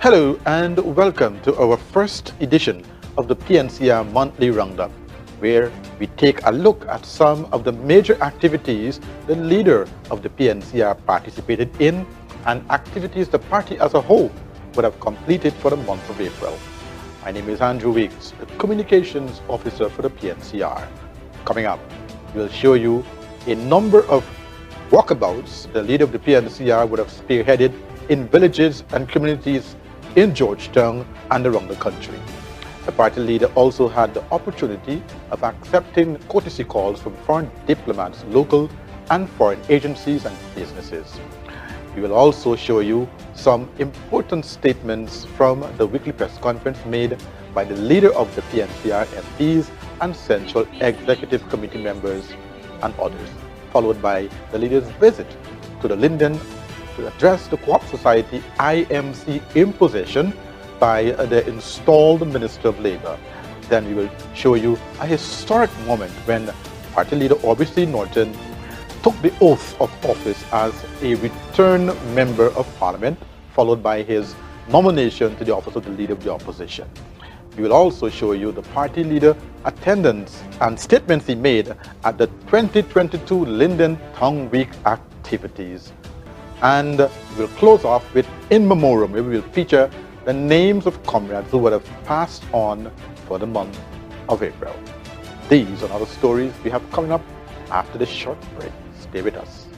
Hello and welcome to our first edition of the Pncr Monthly Roundup, where we take a look at some of the major activities the leader of the Pncr participated in and activities the party as a whole would have completed for the month of April. My name is Andrew Weeks, the Communications Officer for the Pncr. Coming up, we'll show you a number of walkabouts the leader of the Pncr would have spearheaded in villages and communities in Georgetown and around the country. The party leader also had the opportunity of accepting courtesy calls from foreign diplomats, local and foreign agencies and businesses. We will also show you some important statements from the weekly press conference made by the leader of the Pncr MPs and Central Executive Committee members and others, followed by the leader's visit to the Linden to address the Co-op Society IMC imposition by the installed Minister of Labour. Then we will show you a historic moment when Party Leader Aubrey C. Norton took the oath of office as a returned Member of Parliament, followed by his nomination to the office of the Leader of the Opposition. We will also show you the party leader attendance and statements he made at the 2022 Linden Town Week activities. And we'll close off with In Memoriam, where we will feature the names of comrades who would have passed on for the month of April. These and other stories we have coming up after this short break. Stay with us.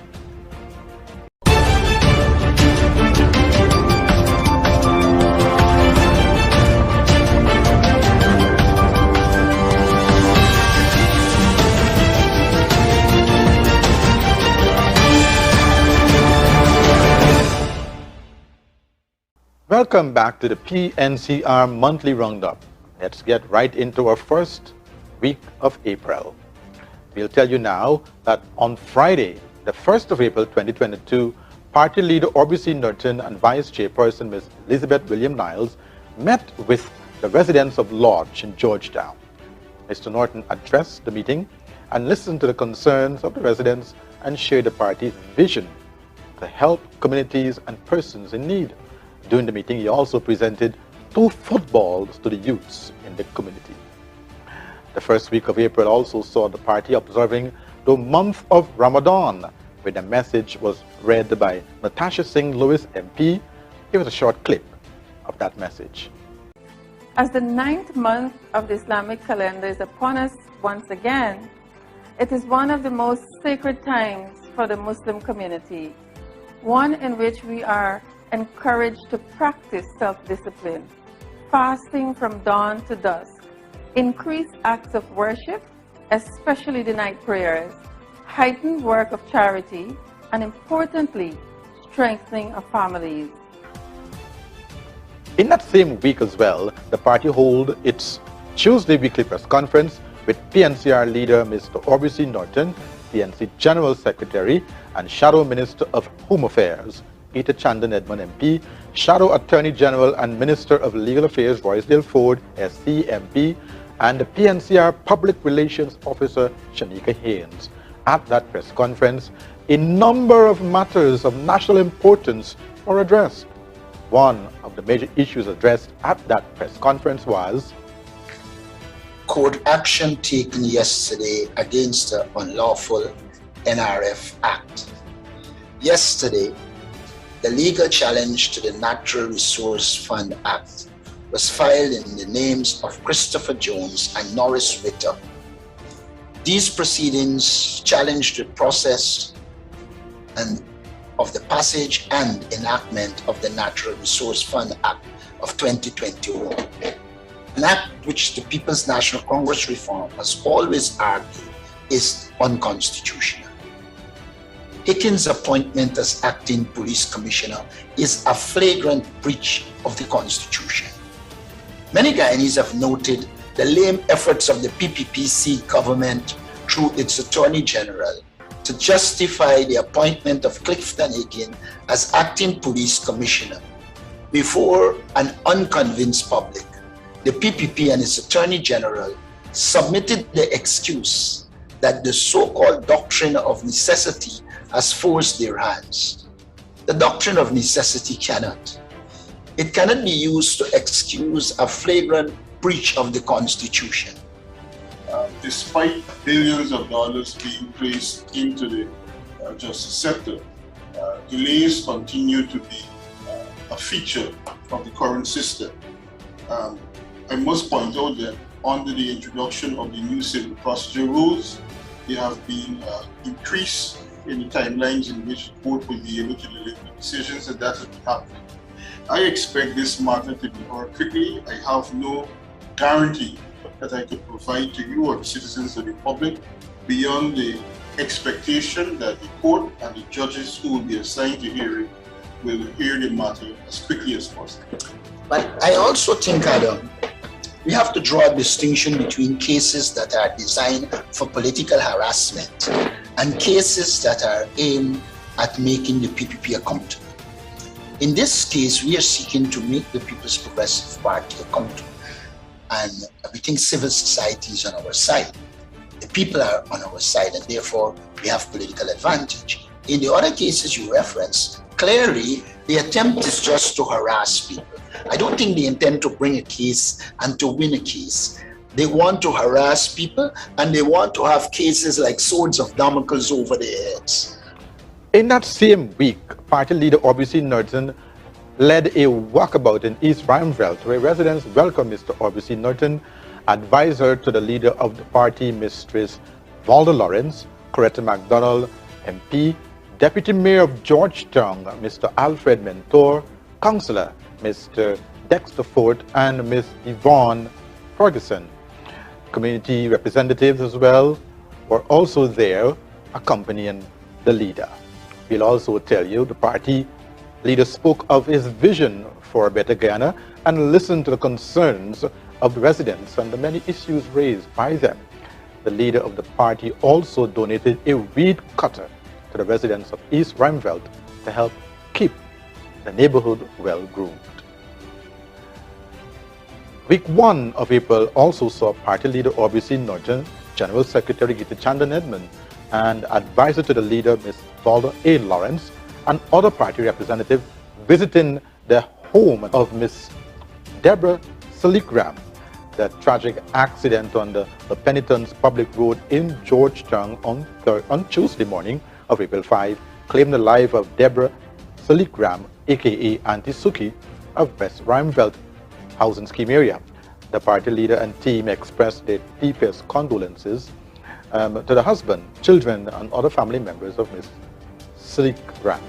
Welcome back to the Pncr Monthly Roundup. Let's get right into our first week of April. We'll tell you now that on Friday, the 1st of April 2022, Party Leader Aubrey C. Norton and Vice Chairperson Ms. Elizabeth William Niles met with the residents of Lodge in Georgetown. Mr. Norton addressed the meeting and listened to the concerns of the residents and shared the party's vision to help communities and persons in need. During the meeting, he also presented 2 footballs to the youths in the community. The first week of April also saw the party observing the month of Ramadan, where the message was read by Natasha Singh Lewis MP. Here is a short clip of that message. As the 9th month of the Islamic calendar is upon us once again, it is one of the most sacred times for the Muslim community, one in which we are encouraged to practice self-discipline, fasting from dawn to dusk, increased acts of worship, especially the night prayers, heightened work of charity, and importantly, strengthening of families. In that same week as well, the party held its Tuesday weekly press conference with Pncr leader Mr. Aubrey C. Norton, PNC General Secretary and Shadow Minister of Home Affairs, Peter Chandan Edmund MP, Shadow Attorney General and Minister of Legal Affairs Roysdale Ford, SC MP, and the Pncr Public Relations Officer Shanika Haynes. At that press conference, a number of matters of national importance were addressed. One of the major issues addressed at that press conference was court action taken yesterday against the unlawful NRF Act. Yesterday, the legal challenge to the Natural Resource Fund Act was filed in the names of Christopher Jones and Norris Witter. These proceedings challenged the process and of the passage and enactment of the Natural Resource Fund Act of 2021, an act which the People's National Congress Reform has always argued is unconstitutional. Hickins' appointment as acting police commissioner is a flagrant breach of the Constitution. Many Guyanese have noted the lame efforts of the PPPC government through its Attorney General to justify the appointment of Clifton Higgins as acting police commissioner. Before an unconvinced public, the PPP and its Attorney General submitted the excuse that the so-called doctrine of necessity has forced their hands. The doctrine of necessity cannot. It cannot be used to excuse a flagrant breach of the Constitution. Despite billions of dollars being placed into the justice sector, delays continue to be a feature of the current system. I must point out that under the introduction of the new civil procedure rules, there have been increase in the timelines in which the court will be able to deliver decisions, and that has been happening. I expect this matter to be heard quickly. I have no guarantee that I could provide to you or the citizens of the public beyond the expectation that the court and the judges who will be assigned to hearing will hear the matter as quickly as possible. But I also think, Adam, we have to draw a distinction between cases that are designed for political harassment and cases that are aimed at making the PPP accountable. In this case, we are seeking to make the People's Progressive Party accountable. And we think civil society is on our side. The people are on our side, and therefore we have political advantage. In the other cases you reference, clearly the attempt is just to harass people. I don't think they intend to bring a case and to win a case. They want to harass people, and they want to have cases like swords of Damocles over their heads. In that same week, party leader Orbisi Norton led a walkabout in East Rheinfeldt, where residents welcomed Mr. Orbisi Norton, advisor to the leader of the party, Mistress Valda Lawrence, Coretta MacDonald, MP, Deputy Mayor of Georgetown, Mr. Alfred Mentor, Councillor, Mr. Dexter Fort, and Ms. Yvonne Ferguson. Community representatives as well were also there accompanying the leader. We'll also tell you the party leader spoke of his vision for a better Guyana and listened to the concerns of the residents and the many issues raised by them. The leader of the party also donated a weed cutter to the residents of East Rheinfeldt to help keep the neighborhood well groomed. Week 1 of April also saw party leader Orbisi Norton, General Secretary Gita Chandan Edmond, and advisor to the leader Ms. Valda A. Lawrence, and other party representatives visiting the home of Ms. Deborah Salikram. The tragic accident on the Penitence Public Road in Georgetown on Tuesday morning of April 5 claimed the life of Deborah Salikram, aka Auntie Suki, of West Rheinfeldt housing scheme area. The party leader and team expressed their deepest condolences to the husband, children, and other family members of Ms. Salikram.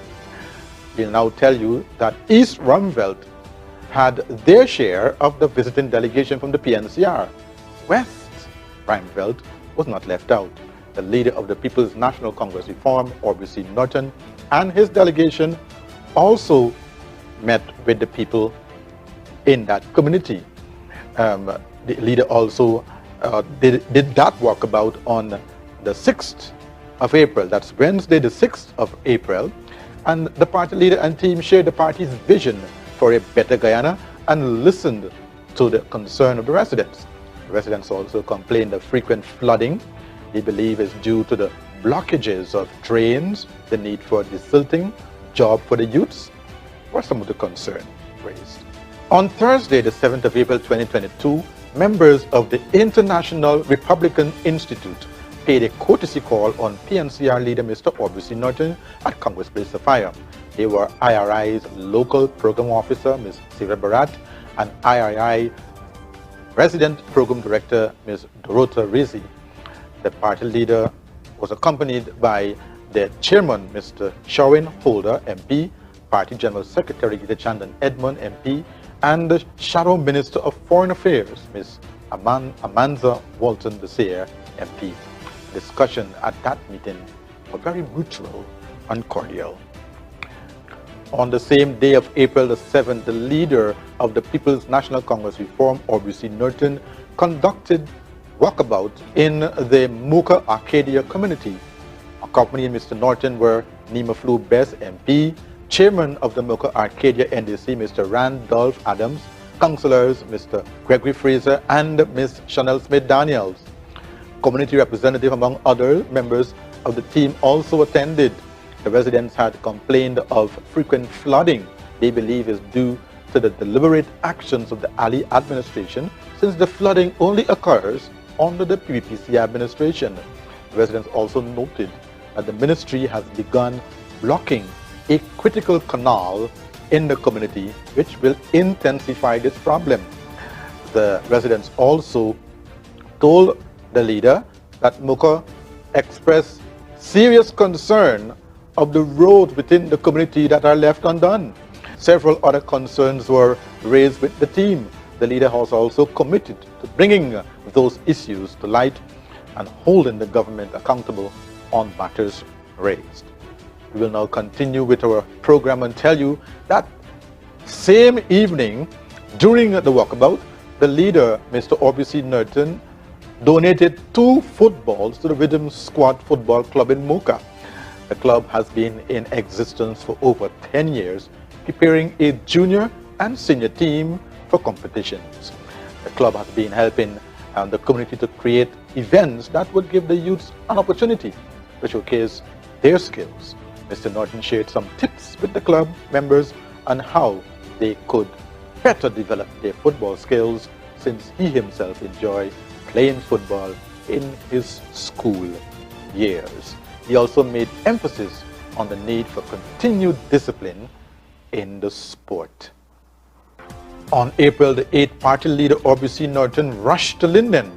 We'll now tell you that East Rheinfeldt had their share of the visiting delegation from the PNCR. West Rheinfeldt was not left out. The leader of the People's National Congress Reform, Orbisi Norton, and his delegation also met with the people in that community. The leader also did that walkabout on the 6th of April. That's Wednesday, the 6th of April. And the party leader and team shared the party's vision for a better Guyana and listened to the concern of the residents. The residents also complained of frequent flooding. They believe is due to the blockages of drains, the need for desilting, job for the youths, were some of the concerns raised. On Thursday, the 7th of April 2022, members of the International Republican Institute paid a courtesy call on PNCR leader Mr. Orbisi Norton at Congress Place Sapphire. They were IRI's local program officer, Ms. Sira Barat, and IRI resident program director, Ms. Dorota Rizzi. The party leader was accompanied by the chairman, Mr. Sherwin Holder, MP, party general secretary Gita Chandan Edmond, MP, and the shadow minister of foreign affairs, Ms. Amanza Walton Desir, MP. Discussion at that meeting were very mutual and cordial. On the same day of April the 7th, the leader of the People's National Congress Reform, Orbisi Norton, conducted walkabout in the Mocha Arcadia community. Accompanying Mr. Norton were Nima Flu Best, MP, chairman of the Mocha Arcadia NDC, Mr. Randolph Adams, councillors, Mr. Gregory Fraser, and Ms. Chanel Smith-Daniels. Community representative, among other members of the team, also attended. The residents had complained of frequent flooding they believe is due to the deliberate actions of the Ali administration, since the flooding only occurs under the PPC administration. Residents also noted that the ministry has begun blocking a critical canal in the community, which will intensify this problem. The residents also told the leader that Muka expressed serious concern of the roads within the community that are left undone. Several other concerns were raised with the team. The leader has also committed to bringing those issues to light and holding the government accountable on matters raised. We will now continue with our program and tell you that same evening, during the walkabout, the leader, Mr. RBC Norton, donated 2 footballs to the Rhythm Squad Football Club in Mocha. The club has been in existence for over 10 years, preparing a junior and senior team for competitions. The club has been helping the community to create events that would give the youths an opportunity to showcase their skills. Mr. Norton shared some tips with the club members on how they could better develop their football skills, since he himself enjoyed playing football in his school years. He also made emphasis on the need for continued discipline in the sport. On April the 8th, party leader RBC Norton rushed to Linden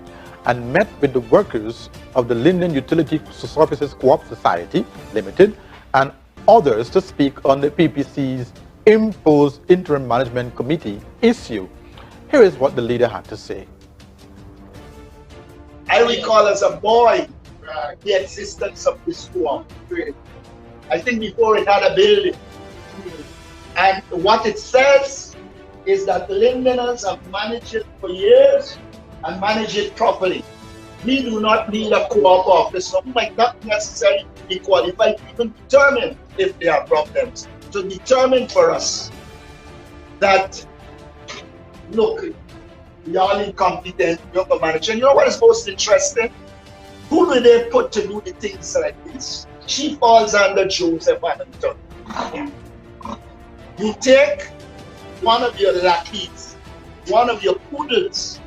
and met with the workers of the Linden Utility Services Co-op Society Limited and others to speak on the PPC's imposed interim management committee issue. Here is what the leader had to say. I recall as a boy the existence of this co-op. I think before it had a building. And what it says is that the Lindeners have managed it for years and managed it properly. We do not need a co-op officer who might not necessarily be qualified to even determine if there are problems. To determine for us that, look, we are incompetent, we have a manager. And you know what is most interesting? Who do they put to do the things like this? She falls under Joseph Hamilton. You take one of your lackeys, one of your poodles,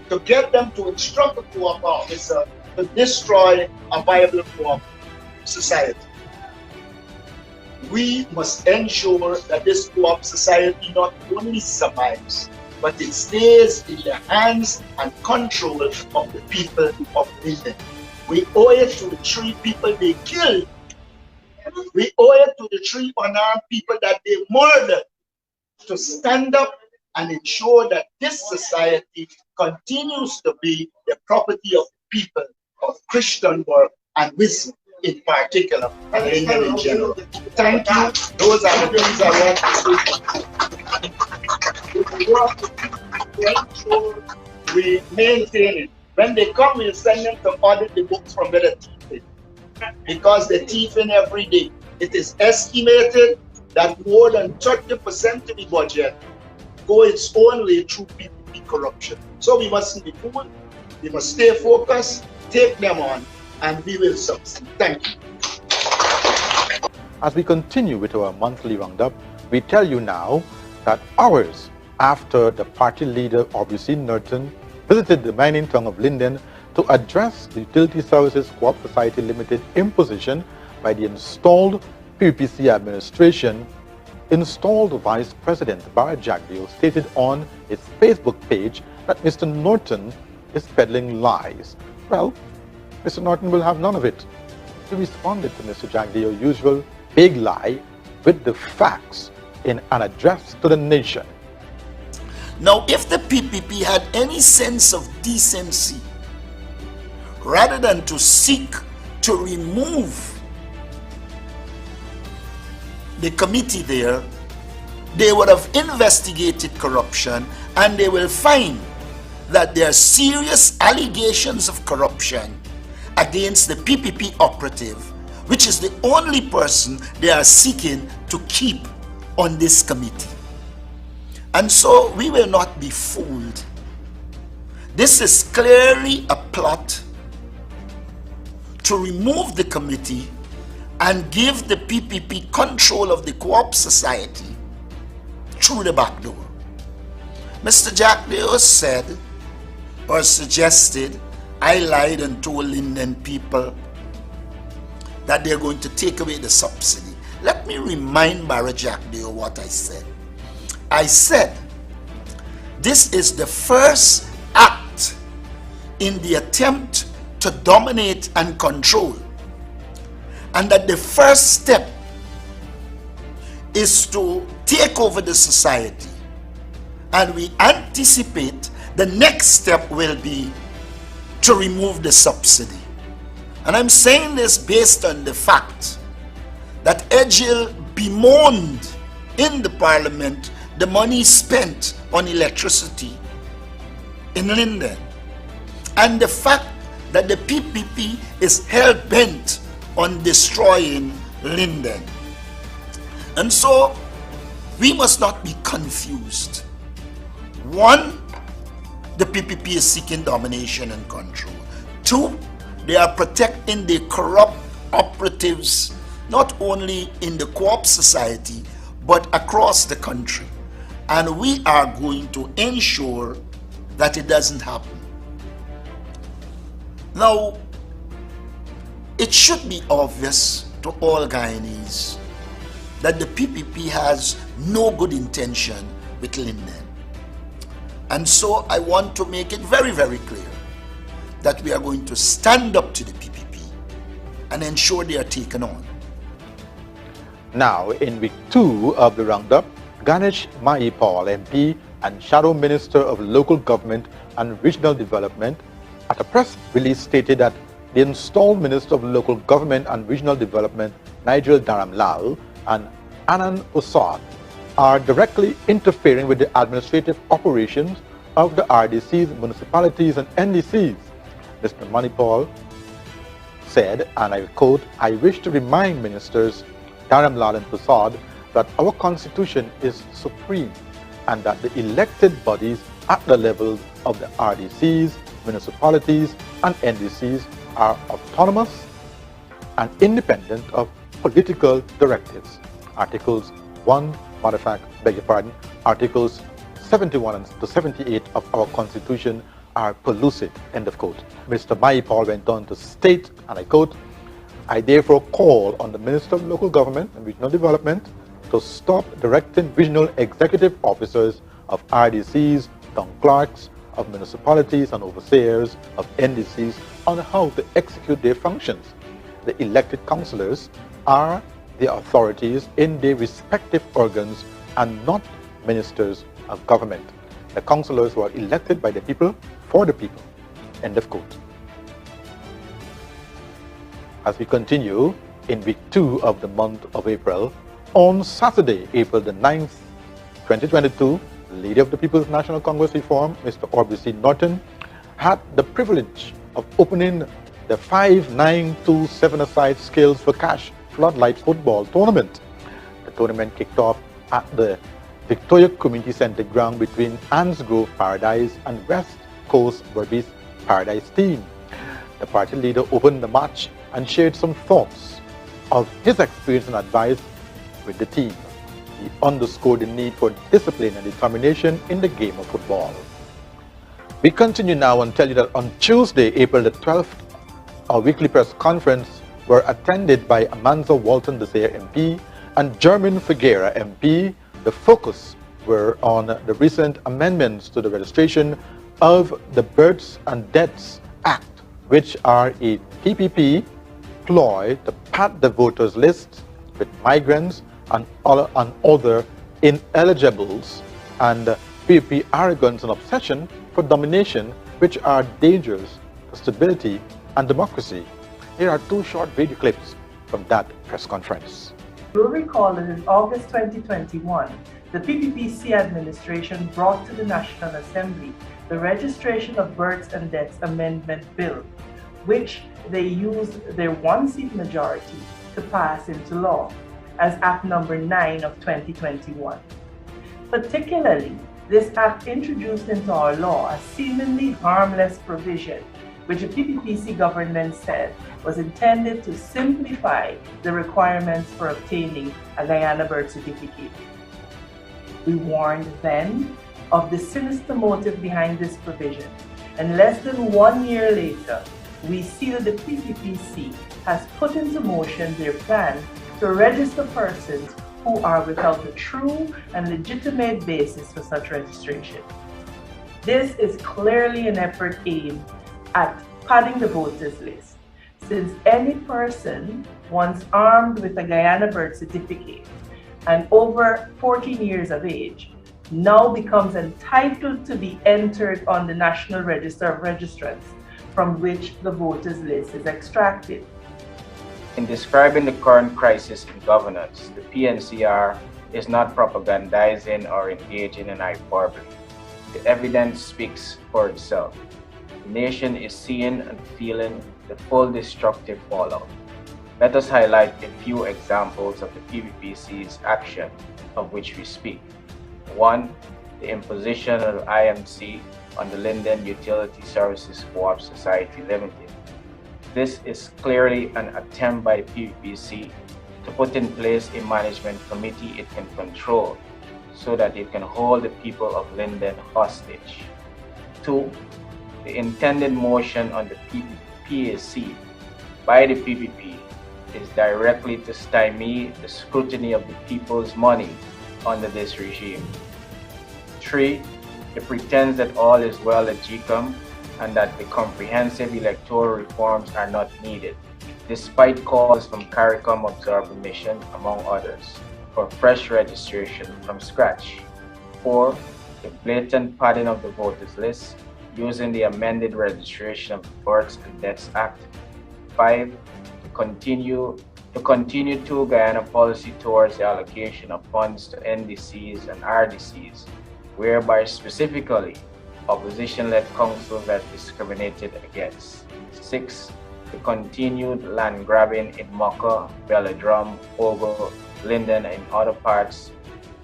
to get them to instruct a co-op officer to destroy a viable co-op society. We must ensure that this co-op society not only survives, but it stays in the hands and control of the people of Linden. We owe it to the 3 people they killed. We owe it to the 3 unarmed people that they murdered to stand up and ensure that this society continues to be the property of people of Christian work and wisdom in particular, and Linden in general. Thank you. Those are the things I want to say. We ensure we maintain it. When they come, we'll send them to audit the books from where the thief is. Because the thief in every day. It is estimated that more than 30% of the budget go its own way through PPP corruption. So we mustn't be fooled. We must stay focused, take them on, and we will succeed. Thank you. As we continue with our monthly roundup, we tell you now that hours after the party leader RBC Norton visited the mining town of Linden to address the Utility Services Co-op Society Limited imposition by the installed PPC administration, installed Vice President Barry Jagdeo stated on his Facebook page that Mr. Norton is peddling lies. Well, Mr. Norton will have none of it. He responded to Mr. Jagdeo's usual big lie with the facts in an address to the nation. Now, if the PPP had any sense of decency, rather than to seek to remove the committee there, they would have investigated corruption, and they will find that there are serious allegations of corruption against the PPP operative, which is the only person they are seeking to keep on this committee. And so we will not be fooled. This is clearly a plot to remove the committee and give the PPP control of the co-op society through the back door. Mr. Jack Deo said or suggested, I lied and told Linden people that they're going to take away the subsidy. Let me remind Barra Jack Deo what I said. I said, this is the first act in the attempt to dominate and control, and that the first step is to take over the society, and we anticipate the next step will be to remove the subsidy. And I'm saying this based on the fact that Edgil bemoaned in the parliament the money spent on electricity in Linden, and the fact that the PPP is hell-bent on destroying Linden. And so we must not be confused. One, the PPP is seeking domination and control. Two, they are protecting the corrupt operatives, not only in the co-op society, but across the country. And we are going to ensure that it doesn't happen. Now, it should be obvious to all Guyanese that the PPP has no good intention with Linden. And so I want to make it very, very clear that we are going to stand up to the PPP and ensure they are taken on. Now, in week 2 of the Roundup, Ganesh Mahipal MP and Shadow Minister of Local Government and Regional Development at a press release stated that the installed Minister of Local Government and Regional Development, Nigel Dharamlal, and Anand Usad are directly interfering with the administrative operations of the RDCs, municipalities, and NDCs. Mr. Manipal said, and I quote, I wish to remind Ministers Dharamlal and Usad that our Constitution is supreme and that the elected bodies at the levels of the RDCs, municipalities, and NDCs are autonomous and independent of political directives. Articles 1, Articles 71 to 78 of our Constitution are pellucid, end of quote. Mr. Mahipal went on to state, and I quote, I therefore call on the Minister of Local Government and Regional Development to stop directing regional executive officers of RDCs, town clerks, of municipalities and overseers of NDCs on how to execute their functions. The elected councillors are the authorities in their respective organs and not ministers of government. The councillors were elected by the people for the people. End of quote. As we continue in week 2 of the month of April, on Saturday, April the 9th, 2022, Leader of the People's National Congress Reform, Mr. Aubrey C. Norton, had the privilege of opening the 5-9-2-7-a-side Skills for Cash Floodlight Football Tournament. The tournament kicked off at the Victoria Community Center ground between Anns Grove Paradise and West Coast Berbice Paradise team. The party leader opened the match and shared some thoughts of his experience and advice with the team. He underscored the need for discipline and determination in the game of football. We continue now and tell you that on Tuesday, April the 12th, our weekly press conference were attended by Amanza Walton Desir MP and Jermaine Figuera MP. The focus were on the recent amendments to the registration of the Births and Deaths Act, which are a PPP ploy to pad the voters list with migrants and other ineligibles, and PPP arrogance and obsession for domination, which are dangerous to stability and democracy. Here are 2 short video clips from that press conference. You'll recall that in August 2021, the PPPC administration brought to the National Assembly the Registration of Births and Deaths Amendment Bill, which they used their 1-seat majority to pass into law as Act Number 9 of 2021. Particularly, this act introduced into our law a seemingly harmless provision, which the PPPC government said was intended to simplify the requirements for obtaining a Guyana birth certificate. We warned then of the sinister motive behind this provision, and less than 1 year later, we see that the PPPC has put into motion their plan to register persons who are without a true and legitimate basis for such registration. This is clearly an effort aimed at padding the voters list, since any person once armed with a Guyana birth certificate and over 14 years of age now becomes entitled to be entered on the National Register of Registrants, from which the voters list is extracted. In describing the current crisis in governance, the PNCR is not propagandizing or engaging in hyperbole. The evidence speaks for itself. The nation is seeing and feeling the full destructive fallout. Let us highlight a few examples of the PPPC's action of which we speak. 1. The imposition of IMC on the Linden Utility Services Co-op Society Limited. This is clearly an attempt by PPPC to put in place a management committee it can control so that it can hold the people of Linden hostage. 2. The intended motion on the PAC by the PPP is directly to stymie the scrutiny of the people's money under this regime. 3. It pretends that all is well at GCOM and that the comprehensive electoral reforms are not needed, despite calls from CARICOM Observer Mission, among others, for fresh registration from scratch. 4. The blatant padding of the voters list using the amended Registration of Births and Deaths Act. 5. To continue to Guyana policy towards the allocation of funds to NDCs and RDCs, whereby specifically opposition-led councils are discriminated against. 6. The continued land grabbing in Mocha, Belladrum, Ogo, Linden, and other parts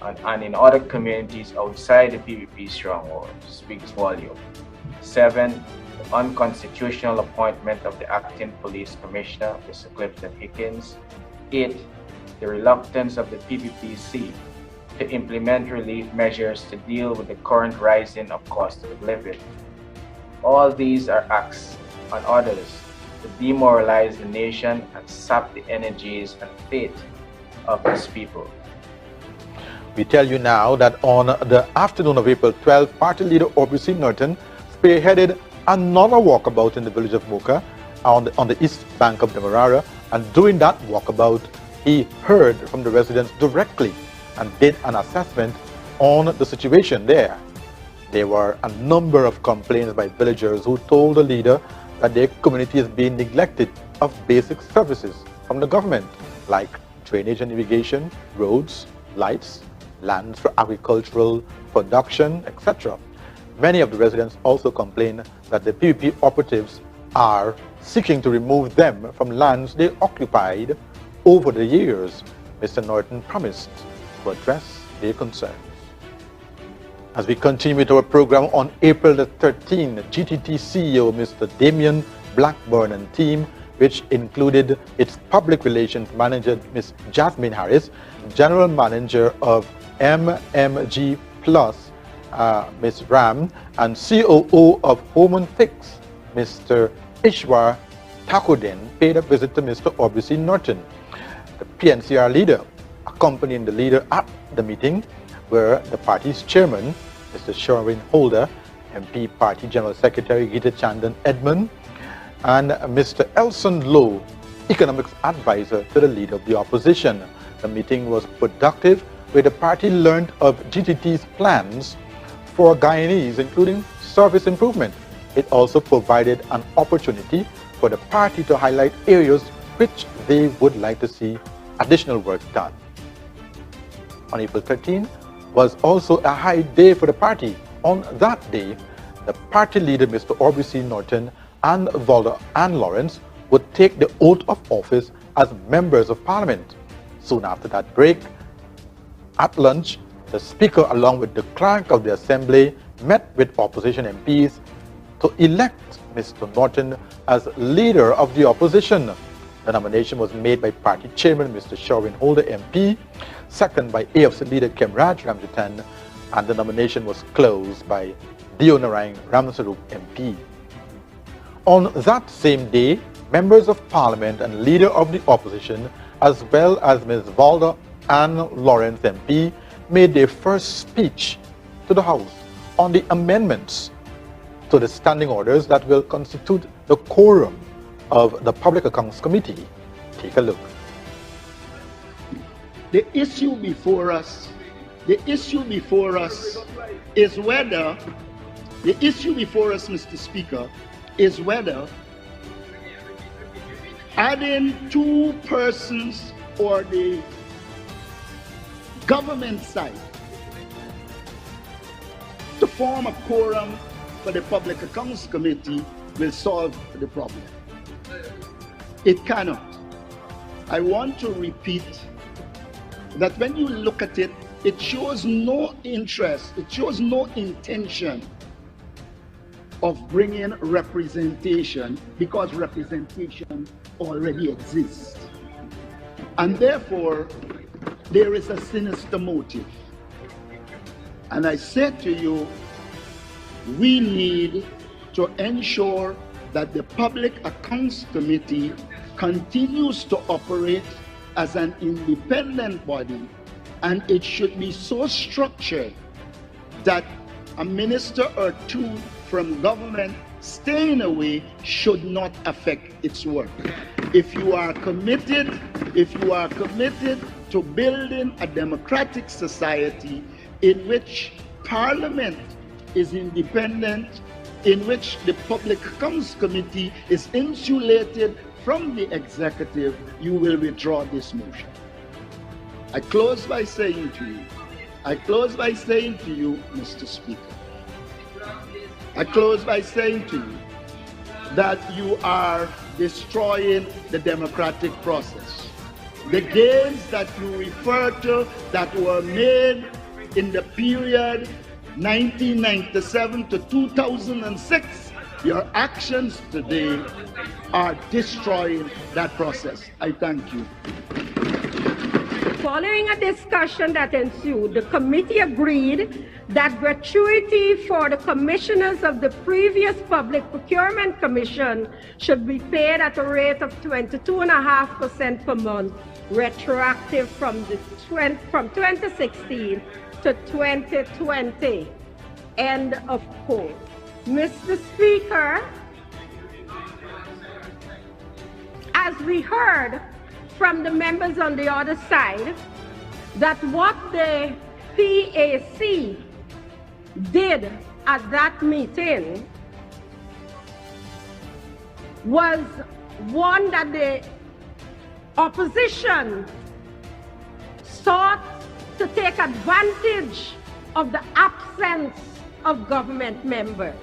and in other communities outside the PPP stronghold speaks volume. 7. The unconstitutional appointment of the acting police commissioner, Mr. Clifton Hickins. 8. The reluctance of the PPPC to implement relief measures to deal with the current rising of cost of living. All these are acts on others to demoralize the nation and sap the energies and faith of its people. We tell you now that on the afternoon of April 12, party leader Aubrey C. Norton spearheaded another walkabout in the village of Mocha on the east bank of the Marara, and during that walkabout, he heard from the residents directly and did an assessment on the situation there. There were a number of complaints by villagers who told the leader that their community is being neglected of basic services from the government, like drainage and irrigation, roads, lights, lands for agricultural production, etc. Many of the residents also complain that the PPP operatives are seeking to remove them from lands they occupied over the years. Mr. Norton promised to address their concerns. As we continue with our program on April the 13th, GTT CEO Mr. Damian Blackburn and team, which included its public relations manager Ms. Jasmine Harris, general manager of MMG Plus Ms. Ram, and COO of Home and Fix Mr. Ishwar Takudin paid a visit to Mr. Aubrey C. Norton. The PNCR leader accompanying the leader at the meeting were the party's chairman, Mr. Sherwin Holder, MP Party General Secretary Gita Chandan Edmund, and Mr. Elson Lowe, economics advisor to the leader of the opposition. The meeting was productive, where the party learned of GTT's plans for Guyanese, including service improvement. It also provided an opportunity for the party to highlight areas which they would like to see additional work done. On April 13 was also a high day for the party. On that day, the party leader, Mr. Aubrey C. Norton, and Volder Ann Lawrence would take the oath of office as members of Parliament. Soon after that break, at lunch, the Speaker, along with the Clerk of the Assembly, met with opposition MPs to elect Mr. Norton as leader of the opposition. The nomination was made by party chairman Mr. Sherwin Holder MP, second by AFC leader Kemraj Ramjitan, and the nomination was closed by Dionarang Ramsarup MP. On that same day, members of parliament and leader of the opposition, as well as Ms. Valda Ann Lawrence MP, made their first speech to the House on the amendments to the standing orders that will constitute the quorum of the Public Accounts Committee. Take a look. The issue before us is whether, Mr. Speaker, is whether adding 2 persons or the government side to form a quorum for the Public Accounts Committee will solve the problem. It cannot. I want to repeat that when you look at it, it shows no interest, it shows no intention of bringing representation because representation already exists. And therefore, there is a sinister motive. And I said to you, we need to ensure that the Public Accounts Committee continues to operate as an independent body, and it should be so structured that a minister or 2 from government staying away should not affect its work. If you are committed to building a democratic society in which Parliament is independent, in which the Public Accounts Committee is insulated from the executive, you will withdraw this motion. I close by saying to you, Mr. Speaker, I close by saying to you that you are destroying the democratic process. The gains that you refer to that were made in the period 1997 to 2006, your actions today are destroying that process. I thank you. Following a discussion that ensued, the committee agreed that gratuity for the commissioners of the previous Public Procurement Commission should be paid at a rate of 22.5% per month, retroactive from 2016 to 2020. End of quote. Mr. Speaker, as we heard from the members on the other side, that what the PAC did at that meeting was one that the opposition sought to take advantage of the absence of government members.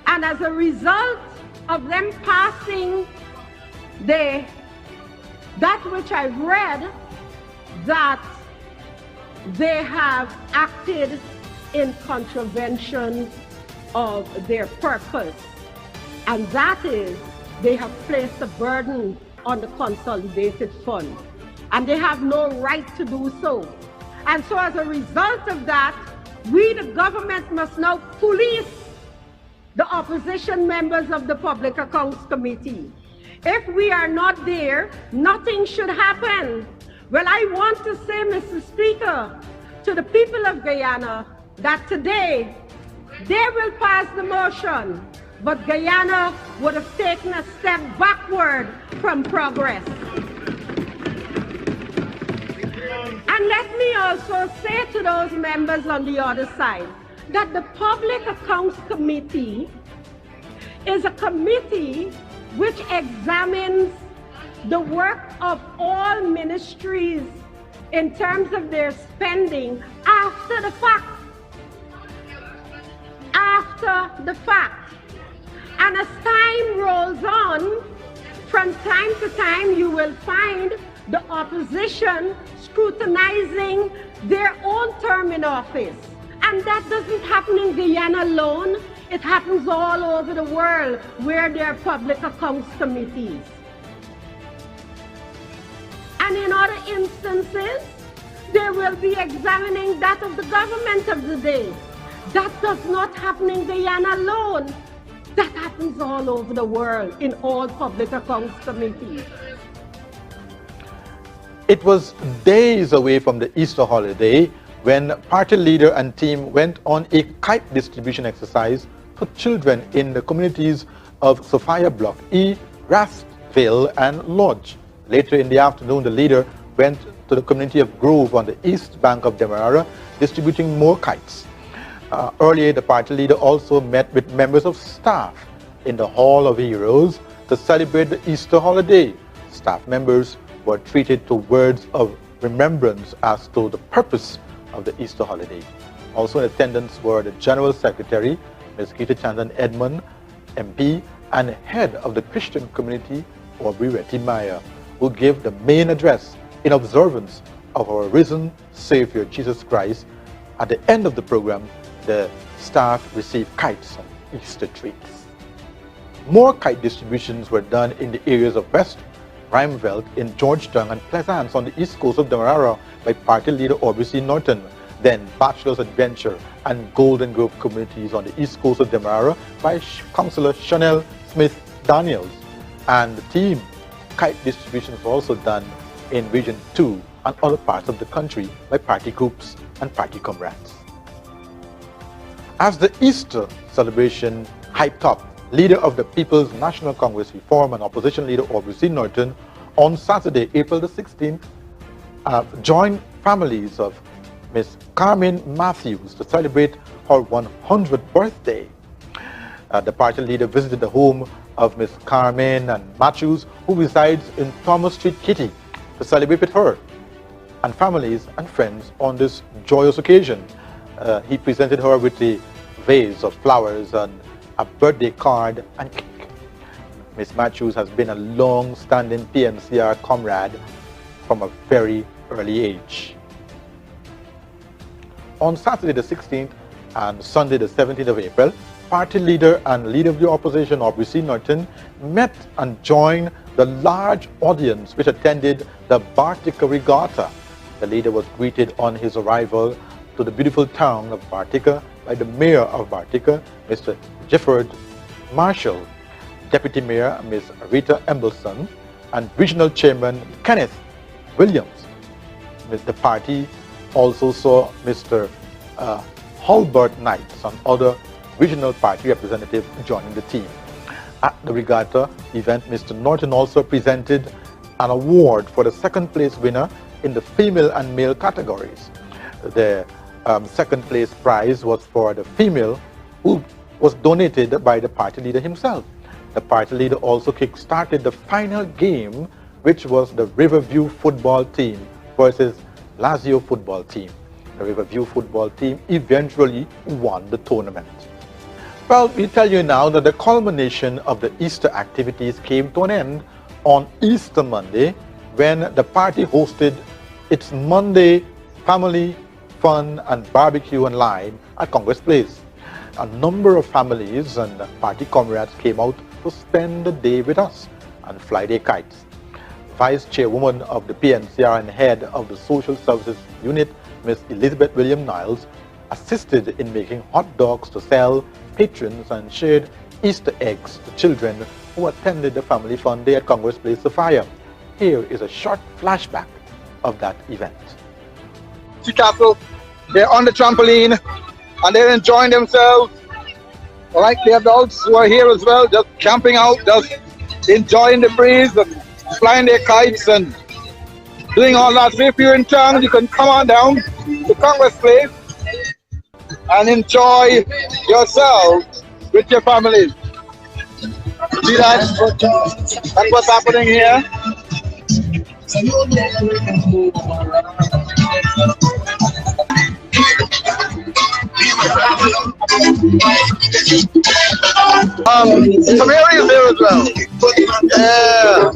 And as a result of them passing that which I read, that they have acted in contravention of their purpose. And that is, they have placed a burden on the consolidated fund. And they have no right to do so. And so as a result of that, we, the government, must now police the opposition members of the Public Accounts Committee. If we are not there, nothing should happen. Well, I want to say, Mr. Speaker, to the people of Guyana, that today they will pass the motion, but Guyana would have taken a step backward from progress. And let me also say to those members on the other side that the Public Accounts Committee is a committee which examines the work of all ministries in terms of their spending after the fact. After the fact. And as time rolls on, from time to time you will find the opposition scrutinizing their own term in office. And that doesn't happen in Guyana alone. It happens all over the world where there are public accounts committees. other instances, they will be examining that of the government of the day. That does not happen in Guyana alone. That happens all over the world in all public accounts committees. It was days away from the Easter holiday when party leader and team went on a kite distribution exercise for children in the communities of Sophia Block E, Rastville, and Lodge. Later in the afternoon, the leader went to the community of Grove on the east bank of Demerara, distributing more kites. Earlier, the party leader also met with members of staff in the Hall of Heroes to celebrate the Easter holiday. Staff members were treated to words of remembrance as to the purpose of the Easter holiday. Also in attendance were the General Secretary, Ms. Gita Chandan Edmond, MP, and head of the Christian community, Aubrey Retty Meyer, who gave the main address in observance of our risen Savior Jesus Christ. At the end of the program, the staff received kites and Easter treats. More kite distributions were done in the areas of West Rhymeveld, in Georgetown, and Pleasance on the east coast of Demerara by party leader Aubrey C. Norton. Then Bachelor's Adventure and Golden Grove communities on the east coast of Demerara by Councillor Chanel Smith Daniels. And the team kite distributions were also done in Region 2 and other parts of the country by party groups and party comrades. As the Easter celebration hyped up, leader of the People's National Congress Reform and opposition leader Aubrey C. Norton on Saturday, April the 16th, joined families of Miss Carmen Matthews to celebrate her 100th birthday. The party leader visited the home of Miss Carmen and Matthews, who resides in Thomas Street, Kitty, to celebrate with her and families and friends on this joyous occasion. He presented her with a vase of flowers and a birthday card and cake. Miss Matthews has been a long-standing PNCR comrade from a very early age. On Saturday the 16th and Sunday the 17th of April, party leader and leader of the opposition Aubrey C. Norton met and joined the large audience which attended the Bartica Regatta. The leader was greeted on his arrival to the beautiful town of Bartica by the Mayor of Bartica, Mr. Gifford Marshall, Deputy Mayor Ms. Rita Embleson, and Regional Chairman Kenneth Williams. The party also saw Mr. Hulbert Knights and other regional party representatives joining the team. At the regatta event, Mr. Norton also presented an award for the second place winner in the female and male categories. The second place prize was for the female, who was donated by the party leader himself. The party leader also kick-started the final game, which was the Riverview football team versus Lazio football team. The Riverview football team eventually won the tournament. Well, we tell you now that the culmination of the Easter activities came to an end on Easter Monday, when the party hosted its Monday family fun and barbecue and line at Congress Place. A number of families and party comrades came out to spend the day with us and fly their kites. Vice Chairwoman of the PNCR and head of the Social Services Unit, Ms. Elizabeth William Niles, assisted in making hot dogs to sell patrons and shared Easter eggs to children who attended the family fun day at Congress Place, Sophia. Here is a short flashback of that event. Castle, they're on the trampoline and they're enjoying themselves. Like the adults who are here as well, just camping out, just enjoying the breeze and flying their kites and doing all that. So if you're in town, you can come on down to Congress Place and enjoy yourselves with your families. See that? That's what's happening here. Some areas there as well. Yeah.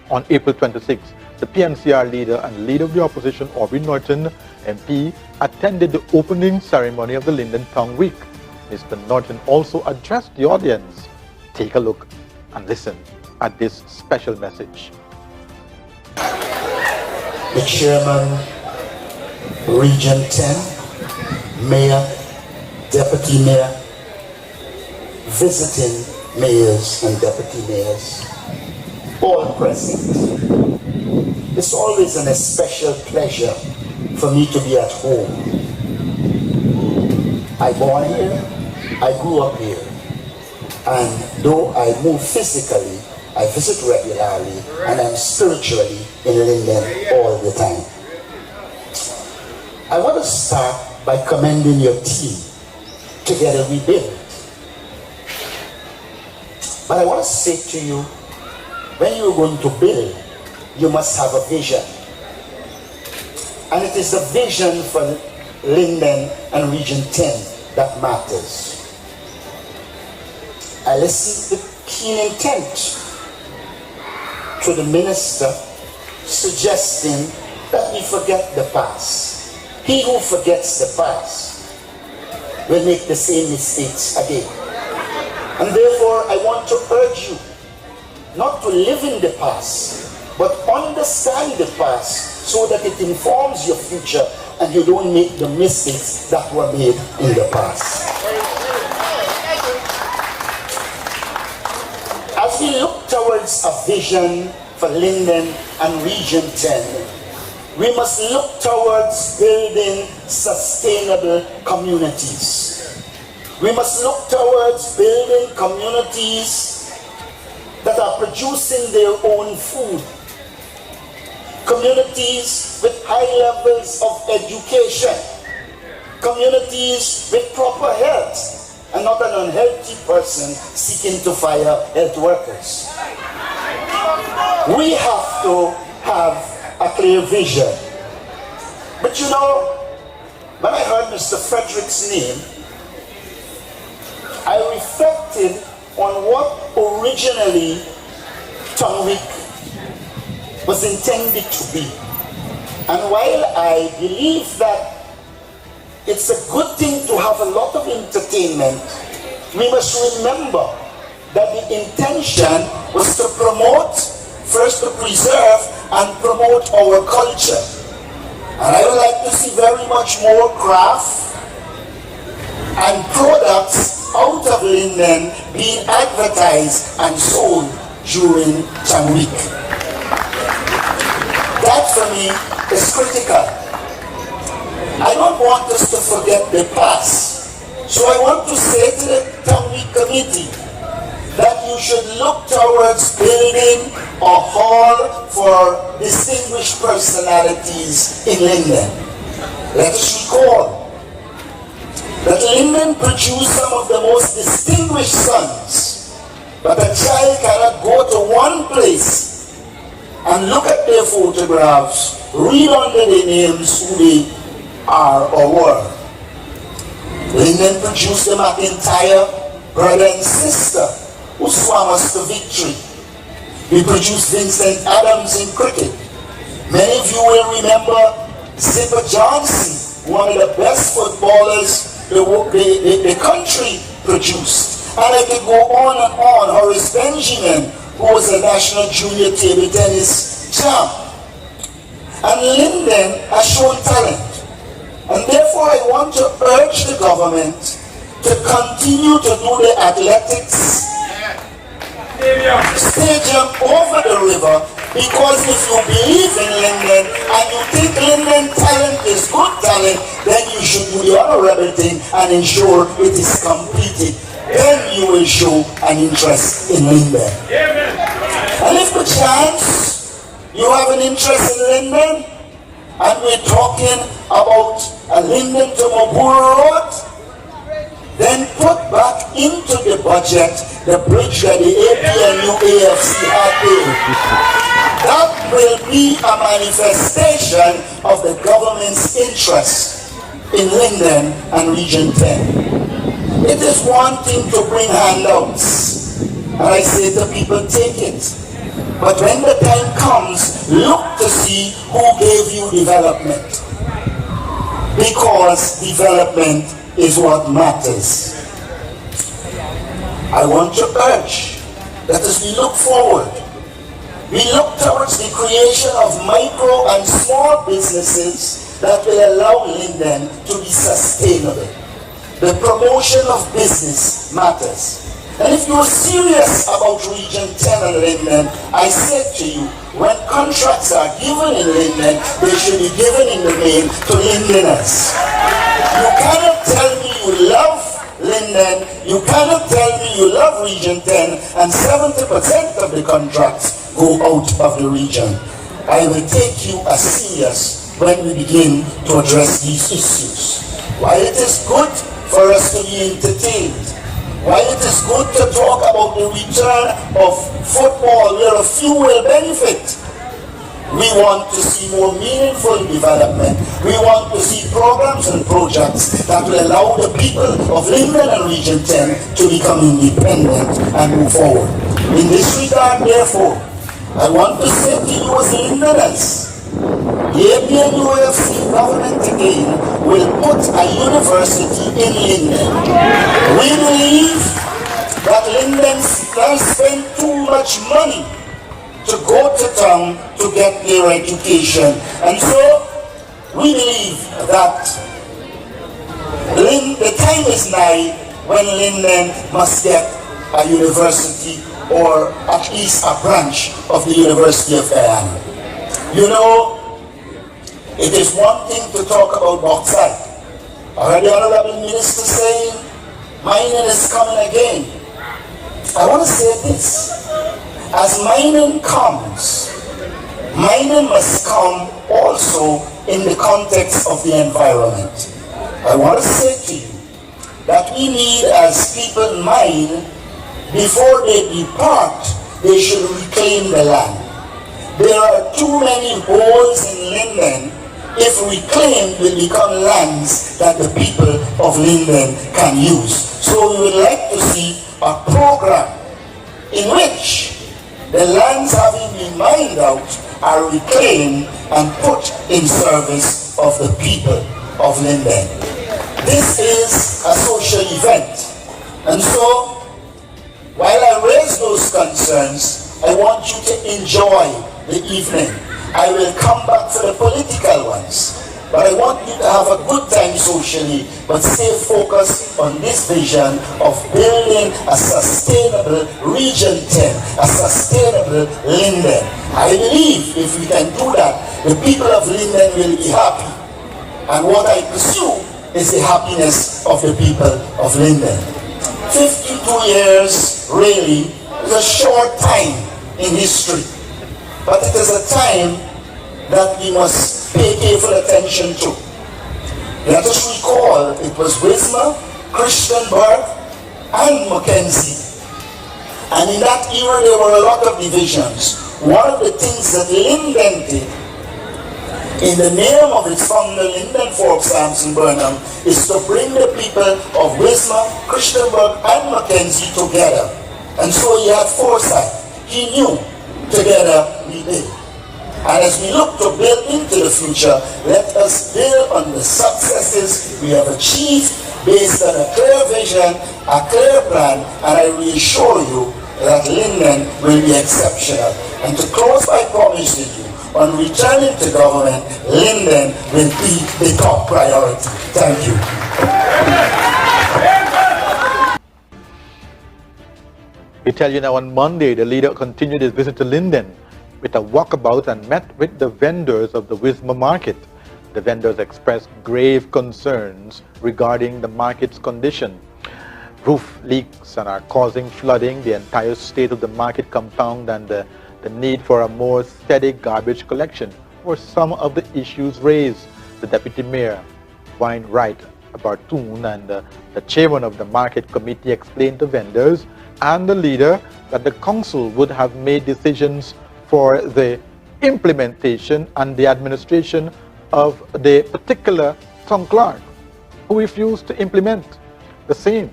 On April 26, the PNCR leader and leader of the opposition, Aubrey Norton, MP, attended the opening ceremony of the Linden Town Week. Mr. Norton also addressed the audience. Take a look and listen at this special message. The Chairman, Region 10, Mayor, Deputy Mayor, visiting mayors and deputy mayors, all present. It's always an especial pleasure for me to be at home. I born here, I grew up here, and though I move physically, I visit regularly, and I'm spiritually in Linden all the time. I want to start by commending your team. Together we build. But I want to say to you, when you're going to build, you must have a vision. And it is the vision for Linden and Region 10 that matters. I listened with keen intent to the minister suggesting that we forget the past. He who forgets the past will make the same mistakes again. And therefore, I want to urge you not to live in the past, but understand the past so that it informs your future and you don't make the mistakes that were made in the past. As we look towards a vision for Linden and Region 10, we must look towards building sustainable communities. We must look towards building communities that are producing their own food. Communities with high levels of education. Communities with proper health, and not an unhealthy person seeking to fire health workers. We have to have a clear vision. But you know, when I heard Mr. Frederick's name, I reflected on what originally Town Week was intended to be. And while I believe that it's a good thing to have a lot of entertainment, we must remember that the intention was to promote, first to preserve and promote our culture. And I would like to see very much more craft and products out of Linden being advertised and sold during Town Week. That for me is critical. I don't want us to forget the past. So I want to say to the Town Week Committee that you should look towards building a hall for distinguished personalities in Linden. Let us recall that Linden produced some of the most distinguished sons, but a child cannot go to one place and look at their photographs, read under their names who they are or were. Linden produced the McIntyre brother and sister who swam us to victory. We produced Vincent Adams in cricket. Many of you will remember Zipper Johnson, one of the best footballers the country produced. And I could go on and on. Horace Benjamin, who was a national junior table tennis champ. And Linden has shown talent. And therefore I want to urge the government to continue to do the athletics stadium over the river, because if you believe in Linden and you think Linden talent is good talent, then you should do the honorable thing and ensure it is completed. Then you will show an interest in Linden. And if the chance you have an interest in Linden, and we're talking about a Linden to Moburu Road, then put back into the budget the bridge that the APNU AFC had built. That will be a manifestation of the government's interest in Linden and Region 10. It is one thing to bring handouts. And I say to people, take it. But when the time comes, look to see who gave you development. Because development is what matters. I want to urge that as we look forward, we look towards the creation of micro and small businesses that will allow Linden to be sustainable. The promotion of business matters. And if you're serious about Region 10 and Linden, I said to you, when contracts are given in Linden, they should be given in the main to Lindeners. You cannot tell me you love Linden, you cannot tell me you love Region 10, and 70% of the contracts go out of the region. I will take you as serious when we begin to address these issues. While it is good for us to be entertained, while it is good to talk about the return of football where a few will benefit, we want to see more meaningful development. We want to see programs and projects that will allow the people of Linden and Region 10 to become independent and move forward. In this regard, therefore, I want to say to you as Lindeners, the APNUFC government again will put a university in Linden. We believe that Linden spend too much money to go to town to get their education. And so we believe that the time is nigh when Linden must get a university, or at least a branch of the University of Guyana. You know, it is one thing to talk about bauxite. I heard the Honorable Minister saying, mining is coming again. I want to say this. As mining comes, mining must come also in the context of the environment. I want to say to you that we need, as people mine, before they depart, they should reclaim the land. There are too many holes in Linden. If reclaimed, will become lands that the people of Linden can use. So we would like to see a program in which the lands having been mined out are reclaimed and put in service of the people of Linden. This is a social event. And so, while I raise those concerns, I want you to enjoy the evening. I will come back for the political ones. But I want you to have a good time socially, but stay focused on this vision of building a sustainable Region 10, a sustainable Linden. I believe if we can do that, the people of Linden will be happy. And what I pursue is the happiness of the people of Linden. 52 years really is a short time in history, but it is a time that we must pay careful attention to. Let us recall it was Wisma, Christianburg, and Mackenzie. And in that era there were a lot of divisions. One of the things that Linden did, in the name of its founder, Linden, Forbes, Sampson, Burnham, is to bring the people of Wisma, Christianburg, and Mackenzie together. And so he had foresight. He knew together we did. And as we look to build into the future, let us build on the successes we have achieved based on a clear vision, a clear plan, and I reassure you that Linden will be exceptional. And to close by promising you, on returning to government, Linden will be the top priority. Thank you. We tell you now on Monday, the leader continued his visit to Linden with a walkabout and met with the vendors of the Wisma market. The vendors expressed grave concerns regarding the market's condition. Roof leaks are causing flooding, the entire state of the market compound, and the need for a more steady garbage collection were some of the issues raised. The Deputy Mayor, Wainwright Bartoon, and the chairman of the market committee explained to vendors and the leader that the council would have made decisions for the implementation and the administration of the particular town clerk who refused to implement the same.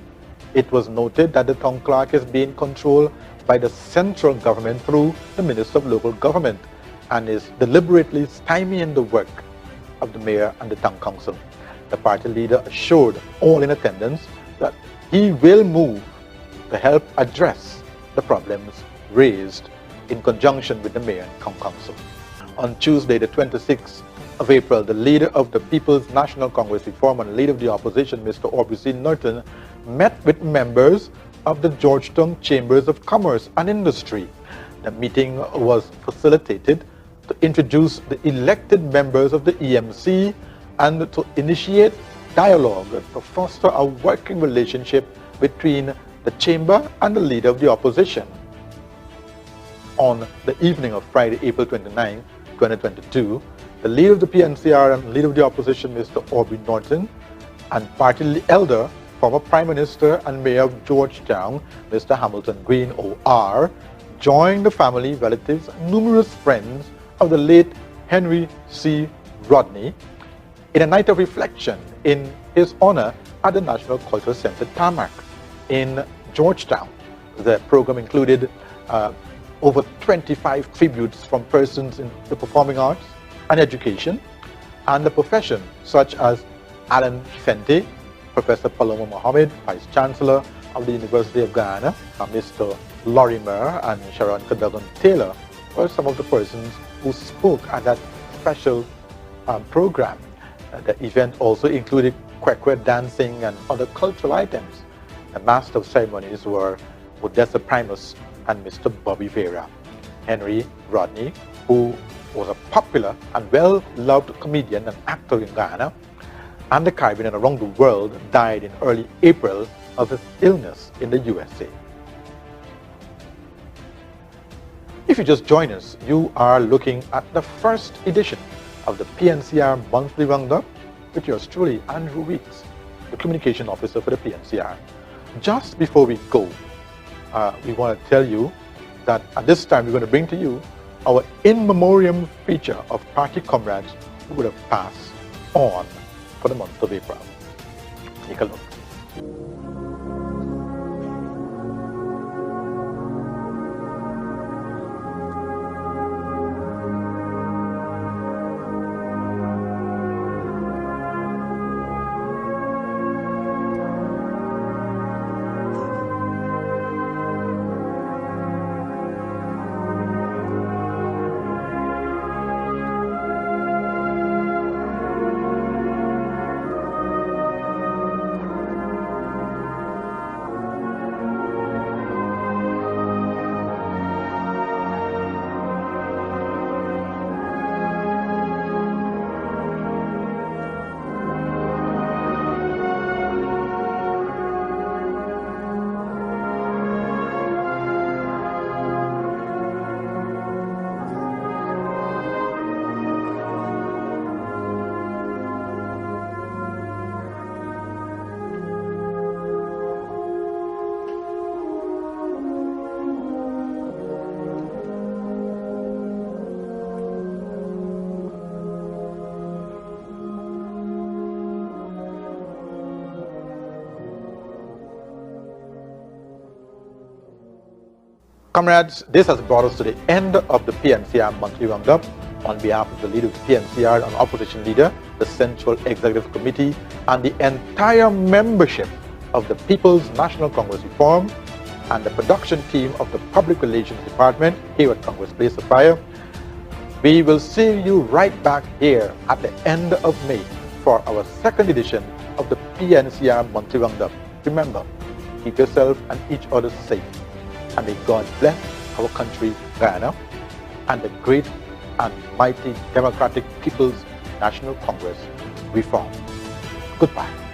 It was noted that the town clerk is being controlled by the central government through the Minister of Local Government and is deliberately stymieing the work of the mayor and the town council. The party leader assured all in attendance that he will move to help address the problems raised in conjunction with the mayor and town council. On Tuesday, the 26th of April, the leader of the People's National Congress Reform and leader of the opposition, Mr. Aubrey C. Norton, met with members of the Georgetown Chambers of Commerce and Industry. The meeting was facilitated to introduce the elected members of the EMC and to initiate dialogue to foster a working relationship between the chamber and the leader of the opposition. On the evening of Friday, April 29, 2022, the leader of the PNCR and leader of the opposition, Mr. Aubrey Norton, and party elder, former Prime Minister and Mayor of Georgetown, Mr. Hamilton Green, OR, joined the family, relatives, and numerous friends of the late Henry C. Rodney in a night of reflection in his honor at the National Cultural Center Tarmac in Georgetown. The program included over 25 tributes from persons in the performing arts and education and the profession, such as Alan Fenty, Professor Paloma Mohammed, Vice Chancellor of the University of Guyana, Mr. Lorimer and Sharon Cadogan Taylor were some of the persons who spoke at that special program. The event also included Kwekwe dancing and other cultural items. The master of ceremonies were Odessa Primus and Mr. Bobby Vera. Henry Rodney, who was a popular and well-loved comedian and actor in Guyana and the Caribbean and around the world, died in early April of his illness in the USA. If you just join us, you are looking at the first edition of the PNCR Monthly Roundup with yours truly, Andrew Weeks, the Communication Officer for the PNCR. Just before we go, we want to tell you that at this time we're going to bring to you our in memoriam feature of party comrades who would have passed on for the month of April. Take a look. Comrades, this has brought us to the end of the PNCR Monthly Roundup. On behalf of the leader of the PNCR and opposition leader, the Central Executive Committee, and the entire membership of the People's National Congress Reform, and the production team of the Public Relations Department here at Congress Place of Fire, we will see you right back here at the end of May for our second edition of the PNCR Monthly Roundup. Remember, keep yourself and each other safe. And may God bless our country, Guyana, and the great and mighty Democratic People's National Congress Reform. Goodbye.